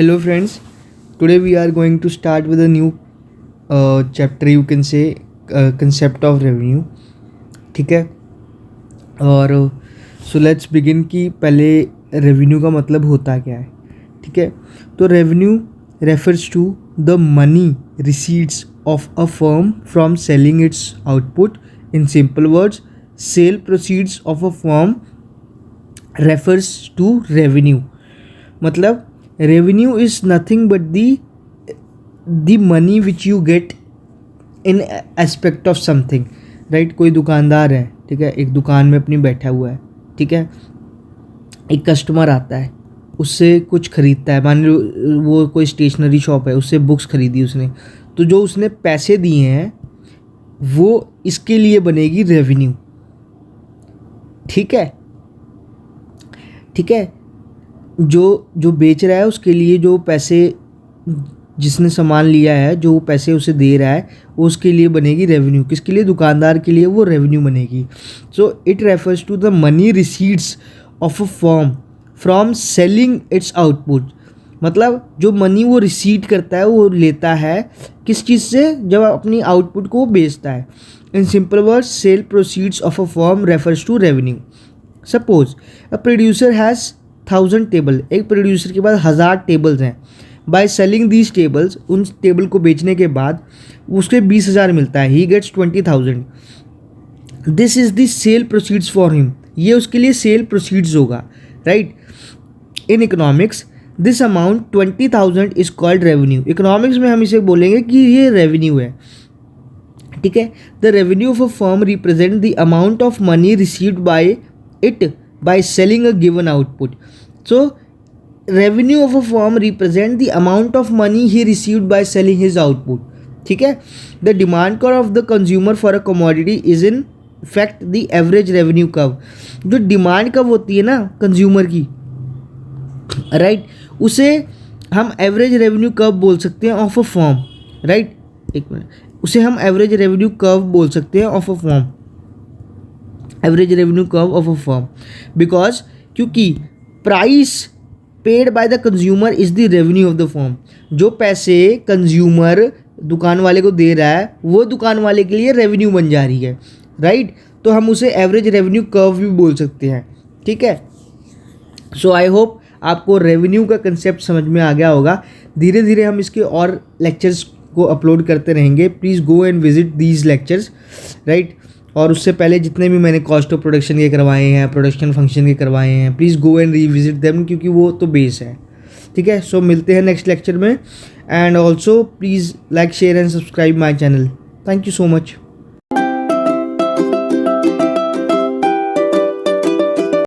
Hello friends, today we are going to start with a new chapter, you can say concept of revenue. ठीक है. और so let's begin कि पहले revenue का मतलब होता क्या है. ठीक है. तो revenue refers to the money receipts of a firm from selling its output. In simple words, sale proceeds of a firm refers to revenue. मतलब revenue is nothing but the money which you get in aspect of something, right? कोई दुकानदार है, ठीक है, एक दुकान में अपनी बैठा हुआ है, ठीक है. एक कस्टमर आता है, उससे कुछ खरीदता है. मान लो वो कोई स्टेशनरी शॉप है, उससे बुक्स खरीदी उसने, तो जो उसने पैसे दिए हैं वो इसके लिए बनेगी रेवेन्यू. ठीक है. ठीक है. जो बेच रहा है उसके लिए जो पैसे, जिसने सामान लिया है, जो पैसे उसे दे रहा है, वो उसके लिए बनेगी रेवेन्यू. किसके लिए? दुकानदार के लिए वो रेवेन्यू बनेगी. So it refers to the money receipts of a firm from selling its output. मतलब जो मनी वो रिसीट करता है, वो लेता है किस चीज़ से? जब अपनी आउटपुट को बेचता है. In simple words, sale proceeds of a firm refers to revenue. Suppose a producer has 1000 table. एक प्रोड्यूसर के पास 1000 टेबल्स हैं. बाय सेलिंग दीज टेबल्स, उन टेबल को बेचने के बाद उसके 20,000 मिलता है. He gets 20,000. This is the sale proceeds for him. ये उसके लिए सेल प्रोसीड्स होगा, right. In economics this amount 20,000 is called revenue. Economics में हम इसे बोलेंगे कि ये रेवेन्यू है. ठीक है. The revenue of a firm represent the amount of money received by it by selling a given output. So revenue of a firm represent the amount of money he received by selling his output. ठीक है. The demand curve of the consumer for a commodity is in fact the average revenue curve. जो demand curve होती है ना consumer की, right, उसे हम average revenue curve बोल सकते हैं ऑफ अ फर्म, राइट. एक मिनट, उसे हम एवरेज रेवेन्यू कर्व बोल सकते हैं of a firm, average revenue curve of a firm. Because क्योंकि price paid by the consumer is the revenue of the firm. जो पैसे कंज्यूमर दुकान वाले को दे रहा है, वो दुकान वाले के लिए रेवेन्यू बन जा रही है, राइट. तो हम उसे एवरेज रेवेन्यू कर्व भी बोल सकते हैं. ठीक है. सो आई होप आपको रेवेन्यू का कंसेप्ट समझ में आ गया होगा. धीरे धीरे हम इसके और लेक्चर्स को अपलोड करते रहेंगे. Please go and visit these lectures, right. और उससे पहले जितने भी मैंने कॉस्ट ऑफ प्रोडक्शन के करवाए हैं, प्रोडक्शन फंक्शन के करवाए हैं, please go and revisit them, क्योंकि वो तो बेस है. ठीक है. सो मिलते हैं नेक्स्ट लेक्चर में. And also please like, share and subscribe my channel. Thank you so much.